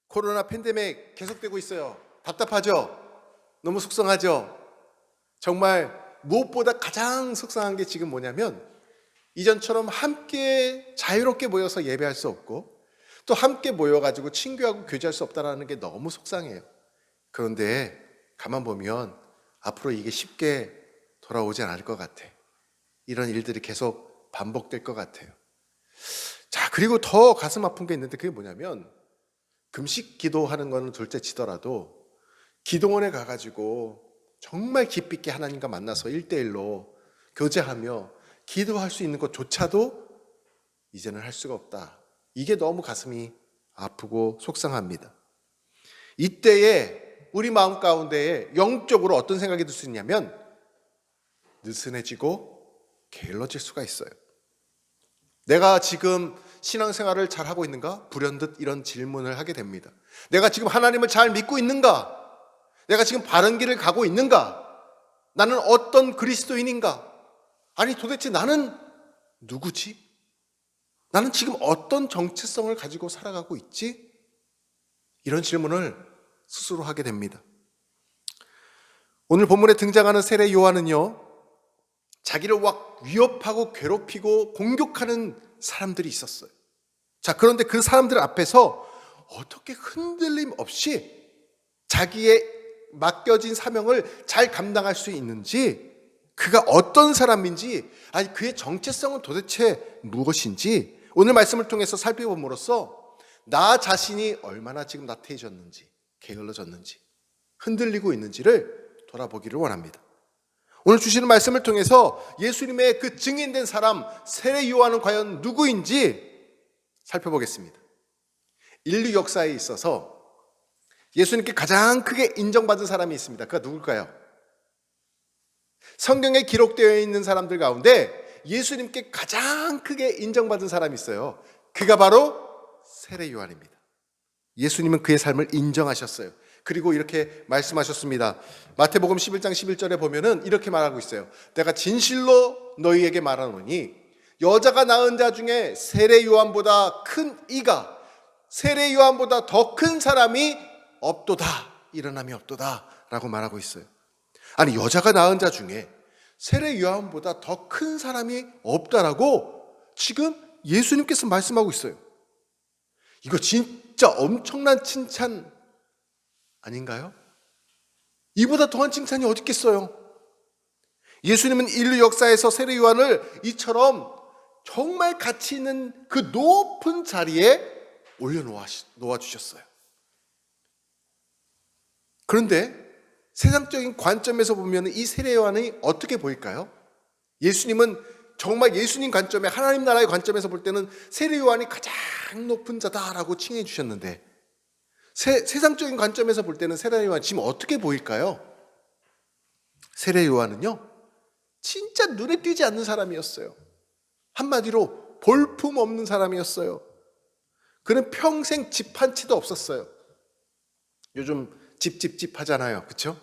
코로나 팬데믹 계속되고 있어요. 답답하죠? 너무 속상하죠? 정말 무엇보다 가장 속상한 게 지금 뭐냐면 이전처럼 함께 자유롭게 모여서 예배할 수 없고 또 함께 모여가지고 친교하고 교제할 수 없다는 게 너무 속상해요. 그런데 가만 보면 앞으로 이게 쉽게 돌아오지 않을 것 같아. 이런 일들이 계속 반복될 것 같아요. 자, 그리고 더 가슴 아픈 게 있는데 그게 뭐냐면 금식 기도하는 거는 둘째 치더라도 기도원에 가가지고 정말 깊이 있게 하나님과 만나서 1대1로 교제하며 기도할 수 있는 것조차도 이제는 할 수가 없다. 이게 너무 가슴이 아프고 속상합니다. 이때에 우리 마음 가운데에 영적으로 어떤 생각이 들 수 있냐면 느슨해지고 게을러질 수가 있어요. 내가 지금 신앙생활을 잘하고 있는가? 불현듯 이런 질문을 하게 됩니다. 내가 지금 하나님을 잘 믿고 있는가? 내가 지금 바른 길을 가고 있는가? 나는 어떤 그리스도인인가? 아니 도대체 나는 누구지? 나는 지금 어떤 정체성을 가지고 살아가고 있지? 이런 질문을 스스로 하게 됩니다. 오늘 본문에 등장하는 세례 요한은요, 자기를 막 위협하고 괴롭히고 공격하는 사람들이 있었어요. 자, 그런데 그 사람들 앞에서 어떻게 흔들림 없이 자기의 맡겨진 사명을 잘 감당할 수 있는지, 그가 어떤 사람인지, 아니 그의 정체성은 도대체 무엇인지 오늘 말씀을 통해서 살펴봄으로써 나 자신이 얼마나 지금 나태해졌는지, 게을러졌는지, 흔들리고 있는지를 돌아보기를 원합니다. 오늘 주시는 말씀을 통해서 예수님의 그 증인된 사람 세례 요한은 과연 누구인지 살펴보겠습니다. 인류 역사에 있어서 예수님께 가장 크게 인정받은 사람이 있습니다. 그가 누굴까요? 성경에 기록되어 있는 사람들 가운데 예수님께 가장 크게 인정받은 사람이 있어요. 그가 바로 세례 요한입니다. 예수님은 그의 삶을 인정하셨어요. 그리고 이렇게 말씀하셨습니다. 마태복음 11장 11절에 보면은 이렇게 말하고 있어요. 내가 진실로 너희에게 말하노니 여자가 낳은 자 중에 세례 요한보다 큰 이가, 세례 요한보다 더 큰 사람이 없도다, 일어남이 없도다 라고 말하고 있어요. 아니 여자가 낳은 자 중에 세례 요한보다 더 큰 사람이 없다라고 지금 예수님께서 말씀하고 있어요. 이거 진짜 엄청난 칭찬 아닌가요? 이보다 더한 칭찬이 어디 있겠어요? 예수님은 인류 역사에서 세례 요한을 이처럼 정말 가치 있는 그 높은 자리에 올려놓아 주셨어요. 그런데 세상적인 관점에서 보면 이 세례 요한이 어떻게 보일까요? 예수님은 정말 예수님 관점에, 하나님 나라의 관점에서 볼 때는 세례 요한이 가장 높은 자다라고 칭해 주셨는데 세상적인 관점에서 볼 때는 세례 요한 지금 어떻게 보일까요? 세례 요한은요, 진짜 눈에 띄지 않는 사람이었어요. 한마디로 볼품 없는 사람이었어요. 그는 평생 집 한 채도 없었어요. 요즘 집 하잖아요. 그렇죠?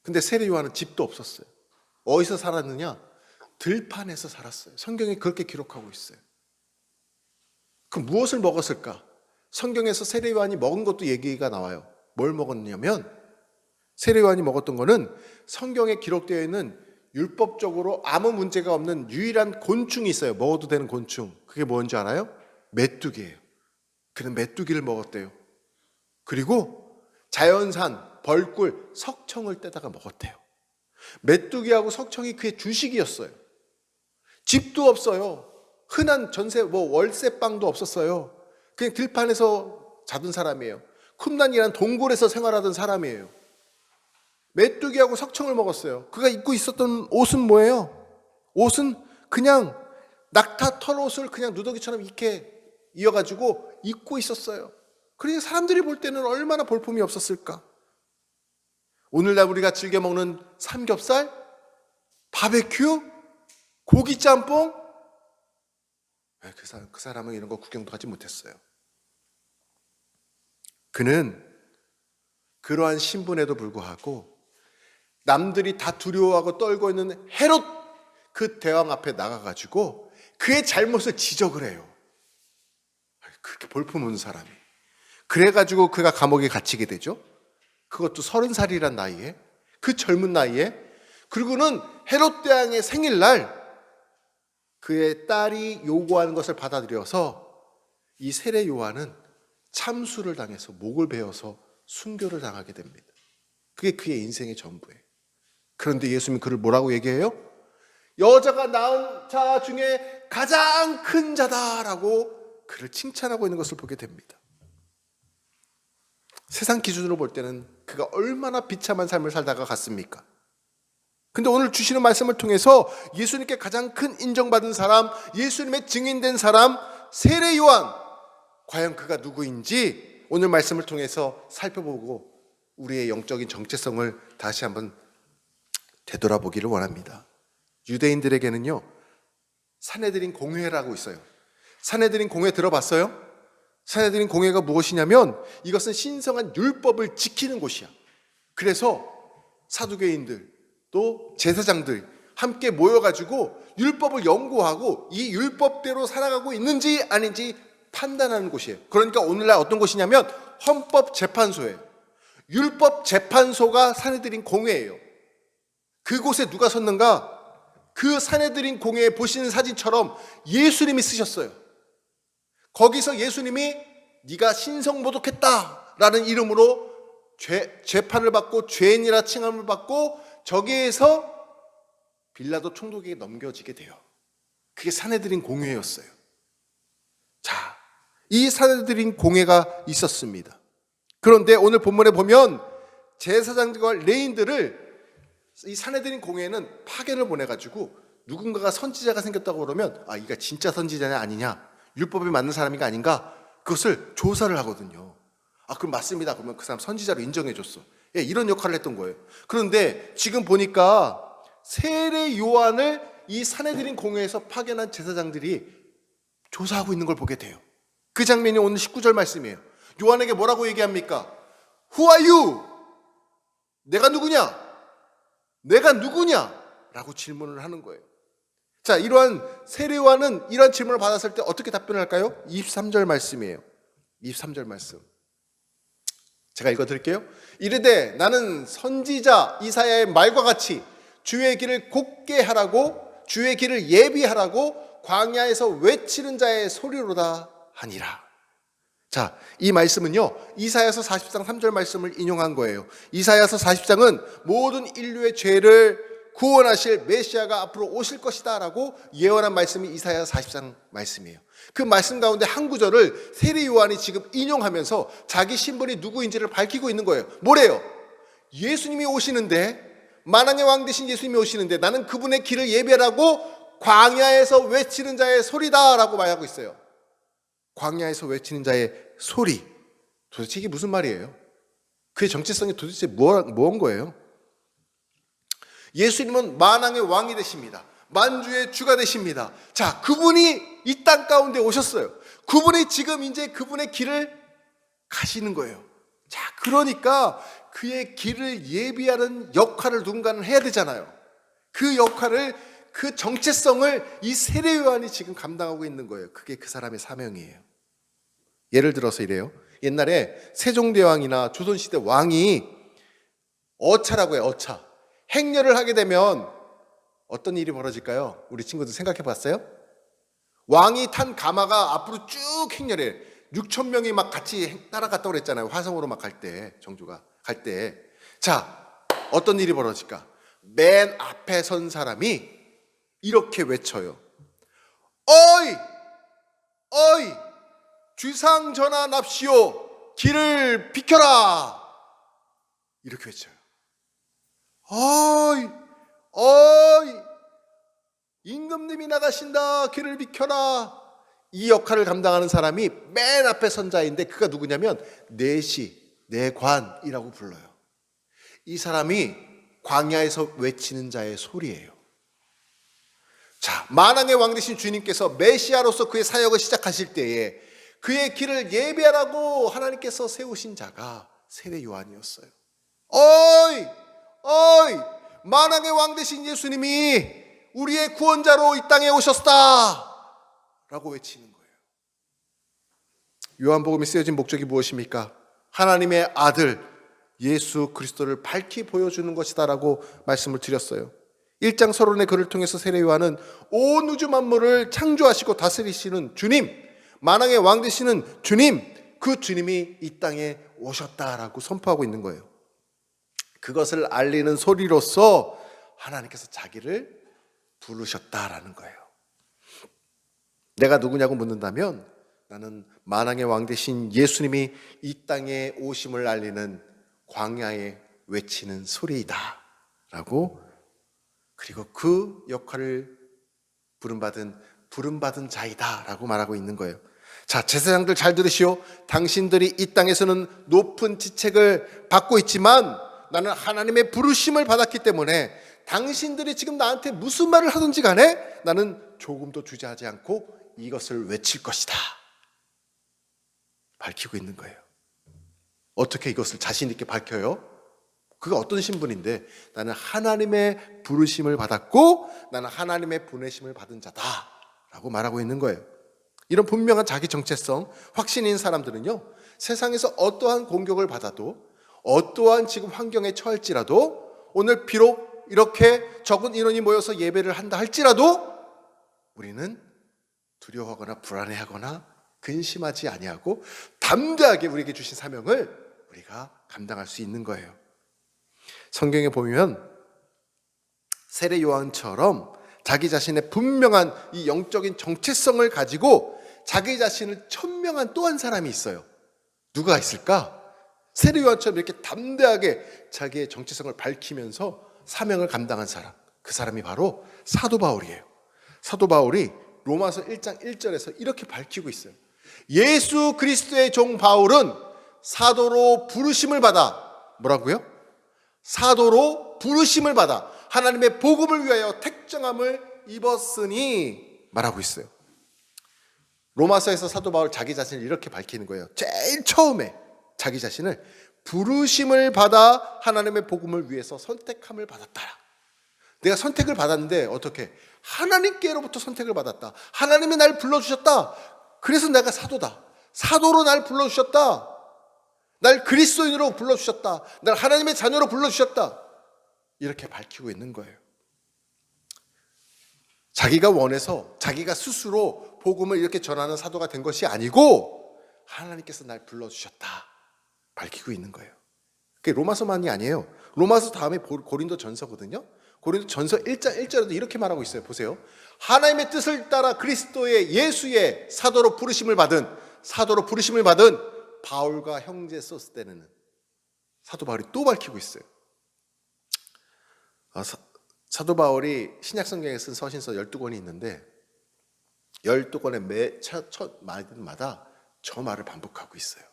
근데 세례 요한은 집도 없었어요. 어디서 살았느냐? 들판에서 살았어요. 성경에 그렇게 기록하고 있어요. 그럼 무엇을 먹었을까? 성경에서 세례 요한이 먹은 것도 얘기가 나와요. 뭘 먹었냐면 세례 요한이 먹었던 거는 성경에 기록되어 있는 율법적으로 아무 문제가 없는 유일한 곤충이 있어요. 먹어도 되는 곤충. 그게 뭔지 알아요? 메뚜기예요. 그는 메뚜기를 먹었대요. 그리고 자연산, 벌꿀, 석청을 떼다가 먹었대요. 메뚜기하고 석청이 그의 주식이었어요. 집도 없어요. 흔한 전세, 월세방도 없었어요. 그냥 들판에서 자던 사람이에요. 쿰란이란 동굴에서 생활하던 사람이에요. 메뚜기하고 석청을 먹었어요. 그가 입고 있었던 옷은 뭐예요? 옷은 그냥 낙타 털옷을 그냥 누더기처럼 이렇게 이어가지고 입고 있었어요. 그러니까 사람들이 볼 때는 얼마나 볼품이 없었을까? 오늘날 우리가 즐겨 먹는 삼겹살, 바베큐, 고기 짬뽕, 그 사람은 이런 거 구경도 하지 못했어요. 그는 그러한 신분에도 불구하고 남들이 다 두려워하고 떨고 있는 헤롯 그 대왕 앞에 나가가지고 그의 잘못을 지적을 해요. 그렇게 볼품없는 사람이. 그래가지고 그가 감옥에 갇히게 되죠. 그것도 30살이란 나이에, 그 젊은 나이에. 그리고는 헤롯 대왕의 생일날 그의 딸이 요구하는 것을 받아들여서 이 세례 요한은 참수를 당해서 목을 베어서 순교를 당하게 됩니다. 그게 그의 인생의 전부예요. 그런데 예수님이 그를 뭐라고 얘기해요? 여자가 낳은 자 중에 가장 큰 자다라고 그를 칭찬하고 있는 것을 보게 됩니다. 세상 기준으로 볼 때는 그가 얼마나 비참한 삶을 살다가 갔습니까? 근데 오늘 주시는 말씀을 통해서 예수님께 가장 큰 인정받은 사람, 예수님의 증인된 사람, 세례 요한, 과연 그가 누구인지 오늘 말씀을 통해서 살펴보고 우리의 영적인 정체성을 다시 한번 되돌아보기를 원합니다. 유대인들에게는요, 산헤드린 공회라고 있어요. 산헤드린 공회 들어봤어요? 산헤드린 공회가 무엇이냐면 이것은 신성한 율법을 지키는 곳이야. 그래서 사두개인들 또 제사장들 함께 모여가지고 율법을 연구하고 이 율법대로 살아가고 있는지 아닌지 판단하는 곳이에요. 그러니까 오늘날 어떤 곳이냐면 헌법재판소예요. 율법재판소가 산헤드린 공회예요. 그곳에 누가 섰는가? 그 산헤드린 공회에 보시는 사진처럼 예수님이 쓰셨어요. 거기서 예수님이 네가 신성모독했다라는 이름으로 재판을 받고 죄인이라 칭함을 받고 저기에서 빌라도 총독에게 넘겨지게 돼요. 그게 산헤드린 공회였어요. 자, 이 산헤드린 공회가 있었습니다. 그런데 오늘 본문에 보면 제사장들과 레인들을 이 산헤드린 공회는 파견을 보내가지고 누군가가 선지자가 생겼다고 그러면 이가 진짜 선지자냐 아니냐, 율법에 맞는 사람인가 아닌가, 그것을 조사를 하거든요. 그럼 맞습니다. 그러면 그 사람 선지자로 인정해줬어. 이런 역할을 했던 거예요. 그런데 지금 보니까 세례 요한을 이 산헤드린 공회에서 파견한 제사장들이 조사하고 있는 걸 보게 돼요. 그 장면이 오늘 19절 말씀이에요. 요한에게 뭐라고 얘기합니까? Who are you? 내가 누구냐? 내가 누구냐? 라고 질문을 하는 거예요. 자, 이러한 세례 요한은 이러한 질문을 받았을 때 어떻게 답변을 할까요? 23절 말씀이에요. 23절 말씀. 제가 읽어드릴게요. 이르되 나는 선지자 이사야의 말과 같이 주의 길을 곧게 하라고, 주의 길을 예비하라고 광야에서 외치는 자의 소리로다 하니라. 자, 이 말씀은요, 이사야서 40장 3절 말씀을 인용한 거예요. 이사야서 40장은 모든 인류의 죄를 구원하실 메시아가 앞으로 오실 것이다 라고 예언한 말씀이 이사야 40장 말씀이에요. 그 말씀 가운데 한 구절을 세례 요한이 지금 인용하면서 자기 신분이 누구인지를 밝히고 있는 거예요. 뭐래요? 예수님이 오시는데, 만왕의 왕 되신 예수님이 오시는데 나는 그분의 길을 예배하라고 광야에서 외치는 자의 소리다 라고 말하고 있어요. 광야에서 외치는 자의 소리. 도대체 이게 무슨 말이에요? 그의 정체성이 도대체 뭔 거예요? 예수님은 만왕의 왕이 되십니다. 만주의 주가 되십니다. 자, 그분이 이 땅 가운데 오셨어요. 그분이 지금 이제 그분의 길을 가시는 거예요. 자, 그러니까 그의 길을 예비하는 역할을 누군가는 해야 되잖아요. 그 역할을, 그 정체성을 이 세례 요한이 지금 감당하고 있는 거예요. 그게 그 사람의 사명이에요. 예를 들어서 이래요. 옛날에 세종대왕이나 조선시대 왕이 어차라고 해요. 어차. 행렬을 하게 되면 어떤 일이 벌어질까요? 우리 친구들 생각해 봤어요? 왕이 탄 가마가 앞으로 쭉 행렬해. 6,000명이 막 같이 따라갔다고 그랬잖아요. 화성으로 막 갈 때, 정조가 갈 때. 자, 어떤 일이 벌어질까? 맨 앞에 선 사람이 이렇게 외쳐요. 어이! 어이! 주상 전하 납시오! 길을 비켜라! 이렇게 외쳐요. 어이! 어이! 임금님이 나가신다! 길을 비켜라! 이 역할을 감당하는 사람이 맨 앞에 선 자인데 그가 누구냐면 내시, 내관이라고 불러요. 이 사람이 광야에서 외치는 자의 소리예요. 자, 만왕의 왕 되신 주님께서 메시아로서 그의 사역을 시작하실 때에 그의 길을 예배하라고 하나님께서 세우신 자가 세례 요한이었어요. 어이! 어이! 만왕의 왕 되신 예수님이 우리의 구원자로 이 땅에 오셨다! 라고 외치는 거예요. 요한복음이 쓰여진 목적이 무엇입니까? 하나님의 아들 예수 그리스도를 밝히 보여주는 것이다라고 말씀을 드렸어요. 1장 서론의 글을 통해서 세례 요한은 온 우주 만물을 창조하시고 다스리시는 주님, 만왕의 왕 되시는 주님, 그 주님이 이 땅에 오셨다라고 선포하고 있는 거예요. 그것을 알리는 소리로서 하나님께서 자기를 부르셨다라는 거예요. 내가 누구냐고 묻는다면 나는 만왕의 왕 되신 예수님이 이 땅에 오심을 알리는 광야에 외치는 소리이다 라고, 그리고 그 역할을 부름받은 자이다 라고 말하고 있는 거예요. 자, 제사장들 잘 들으시오. 당신들이 이 땅에서는 높은 지책을 받고 있지만 나는 하나님의 부르심을 받았기 때문에 당신들이 지금 나한테 무슨 말을 하든지 간에 나는 조금도 주저하지 않고 이것을 외칠 것이다 밝히고 있는 거예요. 어떻게 이것을 자신 있게 밝혀요? 그가 어떤 신분인데 나는 하나님의 부르심을 받았고 나는 하나님의 보내심을 받은 자다 라고 말하고 있는 거예요. 이런 분명한 자기 정체성, 확신인 사람들은요, 세상에서 어떠한 공격을 받아도, 어떠한 지금 환경에 처할지라도, 오늘 비록 이렇게 적은 인원이 모여서 예배를 한다 할지라도 우리는 두려워하거나 불안해하거나 근심하지 아니하고 담대하게 우리에게 주신 사명을 우리가 감당할 수 있는 거예요. 성경에 보면 세례 요한처럼 자기 자신의 분명한 이 영적인 정체성을 가지고 자기 자신을 천명한 또 한 사람이 있어요. 누가 있을까? 세례 요한처럼 이렇게 담대하게 자기의 정체성을 밝히면서 사명을 감당한 사람, 그 사람이 바로 사도 바울이에요. 사도 바울이 로마서 1장 1절에서 이렇게 밝히고 있어요. 예수 그리스도의 종 바울은 사도로 부르심을 받아, 뭐라고요? 사도로 부르심을 받아 하나님의 복음을 위하여 택정함을 입었으니 말하고 있어요. 로마서에서 사도 바울 자기 자신을 이렇게 밝히는 거예요. 제일 처음에 자기 자신을 부르심을 받아 하나님의 복음을 위해서 선택함을 받았다. 내가 선택을 받았는데 어떻게? 하나님께로부터 선택을 받았다. 하나님이 날 불러주셨다. 그래서 내가 사도다. 사도로 날 불러주셨다. 날 그리스도인으로 불러주셨다. 날 하나님의 자녀로 불러주셨다. 이렇게 밝히고 있는 거예요. 자기가 원해서 자기가 스스로 복음을 이렇게 전하는 사도가 된 것이 아니고 하나님께서 날 불러주셨다 밝히고 있는 거예요. 그게 로마서만이 아니에요. 로마서 다음에 고린도 전서거든요. 고린도 전서 1장 1절에도 이렇게 말하고 있어요. 보세요. 하나님의 뜻을 따라 그리스도의 예수의 사도로 부르심을 받은 바울과 형제 소스데네는 사도 바울이 또 밝히고 있어요. 사도 바울이 신약 성경에 쓴 서신서 12권이 있는데 12권의 첫 말마다 저 말을 반복하고 있어요.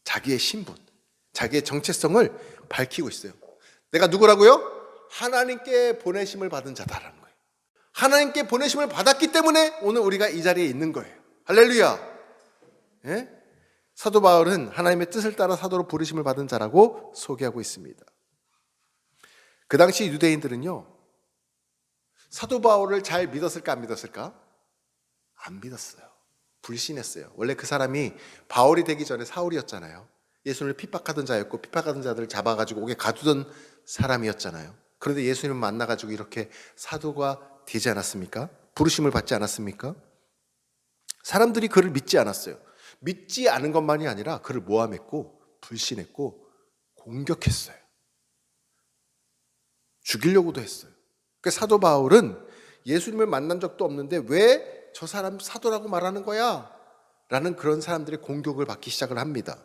자기의 신분, 자기의 정체성을 밝히고 있어요. 내가 누구라고요? 하나님께 보내심을 받은 자다라는 거예요. 하나님께 보내심을 받았기 때문에 오늘 우리가 이 자리에 있는 거예요. 할렐루야. 예? 사도 바울은 하나님의 뜻을 따라 사도로 부르심을 받은 자라고 소개하고 있습니다. 그 당시 유대인들은요, 사도 바울을 잘 믿었을까 안 믿었을까? 안 믿었어요. 불신했어요. 원래 그 사람이 바울이 되기 전에 사울이었잖아요. 예수님을 핍박하던 자였고 핍박하던 자들을 잡아가지고 옥에 가두던 사람이었잖아요. 그런데 예수님을 만나가지고 이렇게 사도가 되지 않았습니까? 부르심을 받지 않았습니까? 사람들이 그를 믿지 않았어요. 믿지 않은 것만이 아니라 그를 모함했고 불신했고 공격했어요. 죽이려고도 했어요. 그러니까 사도 바울은 예수님을 만난 적도 없는데 왜 저 사람 사도라고 말하는 거야? 라는 그런 사람들의 공격을 받기 시작을 합니다.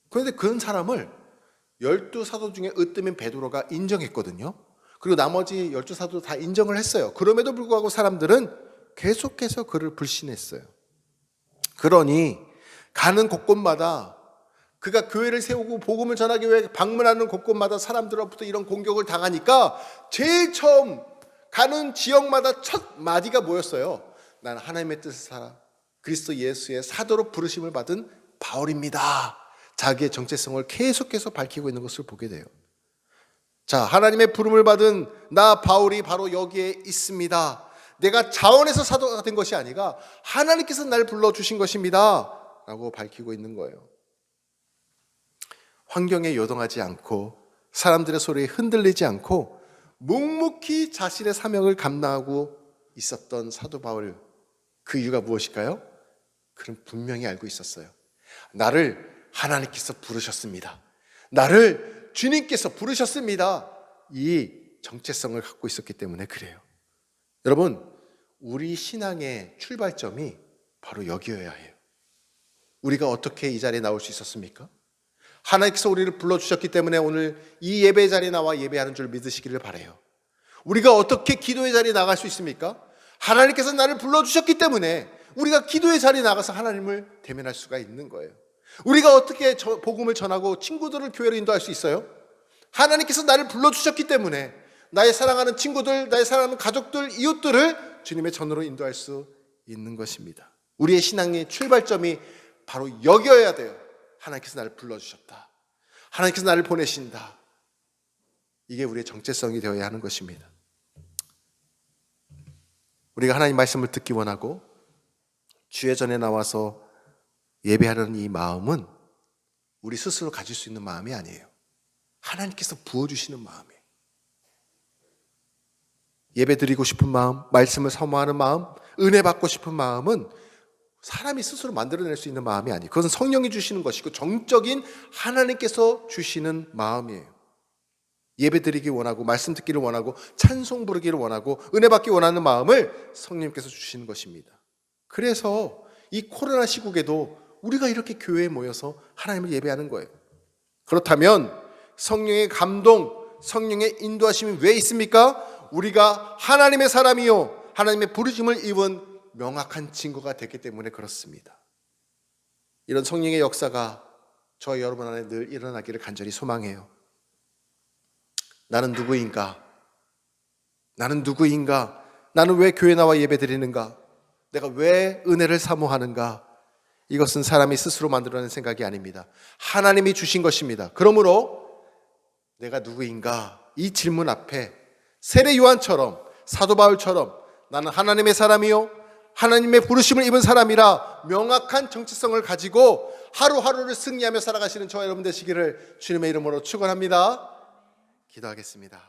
그런데 그런 사람을 12사도 중에 으뜸인 베드로가 인정했거든요. 그리고 나머지 12사도 다 인정을 했어요. 그럼에도 불구하고 사람들은 계속해서 그를 불신했어요. 그러니 가는 곳곳마다 그가 교회를 세우고 복음을 전하기 위해 방문하는 곳곳마다 사람들로부터 이런 공격을 당하니까 제일 처음 가는 지역마다 첫 마디가 뭐였어요? 나는 하나님의 뜻을 따라 그리스도 예수의 사도로 부르심을 받은 바울입니다. 자기의 정체성을 계속해서 밝히고 있는 것을 보게 돼요. 자, 하나님의 부름을 받은 나 바울이 바로 여기에 있습니다. 내가 자원해서 사도가 된 것이 아니라 하나님께서 날 불러주신 것입니다. 라고 밝히고 있는 거예요. 환경에 요동하지 않고 사람들의 소리에 흔들리지 않고 묵묵히 자신의 사명을 감당하고 있었던 사도 바울, 그 이유가 무엇일까요? 그는 분명히 알고 있었어요. 나를 하나님께서 부르셨습니다. 나를 주님께서 부르셨습니다. 이 정체성을 갖고 있었기 때문에 그래요. 여러분, 우리 신앙의 출발점이 바로 여기여야 해요. 우리가 어떻게 이 자리에 나올 수 있었습니까? 하나님께서 우리를 불러주셨기 때문에 오늘 이 예배 자리에 나와 예배하는 줄 믿으시기를 바라요. 우리가 어떻게 기도의 자리에 나갈 수 있습니까? 하나님께서 나를 불러주셨기 때문에 우리가 기도의 자리에 나가서 하나님을 대면할 수가 있는 거예요. 우리가 어떻게 복음을 전하고 친구들을 교회로 인도할 수 있어요? 하나님께서 나를 불러주셨기 때문에 나의 사랑하는 친구들, 나의 사랑하는 가족들, 이웃들을 주님의 전으로 인도할 수 있는 것입니다. 우리의 신앙의 출발점이 바로 여기여야 돼요. 하나님께서 나를 불러주셨다. 하나님께서 나를 보내신다. 이게 우리의 정체성이 되어야 하는 것입니다. 우리가 하나님 말씀을 듣기 원하고 주의 전에 나와서 예배하는 이 마음은 우리 스스로 가질 수 있는 마음이 아니에요. 하나님께서 부어주시는 마음이에요. 예배 드리고 싶은 마음, 말씀을 사모하는 마음, 은혜 받고 싶은 마음은 사람이 스스로 만들어낼 수 있는 마음이 아니에요. 그것은 성령이 주시는 것이고 정적인 하나님께서 주시는 마음이에요. 예배 드리기 원하고 말씀 듣기를 원하고 찬송 부르기를 원하고 은혜 받기 원하는 마음을 성령님께서 주시는 것입니다. 그래서 이 코로나 시국에도 우리가 이렇게 교회에 모여서 하나님을 예배하는 거예요. 그렇다면 성령의 감동, 성령의 인도하심이 왜 있습니까? 우리가 하나님의 사람이요 하나님의 부르심을 입은 명확한 증거가 됐기 때문에 그렇습니다. 이런 성령의 역사가 저와 여러분 안에 늘 일어나기를 간절히 소망해요. 나는 누구인가? 나는 누구인가? 나는 왜 교회 나와 예배 드리는가? 내가 왜 은혜를 사모하는가? 이것은 사람이 스스로 만들어낸 생각이 아닙니다. 하나님이 주신 것입니다. 그러므로 내가 누구인가? 이 질문 앞에 세례 요한처럼 사도 바울처럼 나는 하나님의 사람이요 하나님의 부르심을 입은 사람이라 명확한 정체성을 가지고 하루하루를 승리하며 살아가시는 저와 여러분 되시기를 주님의 이름으로 축원합니다. 기도하겠습니다.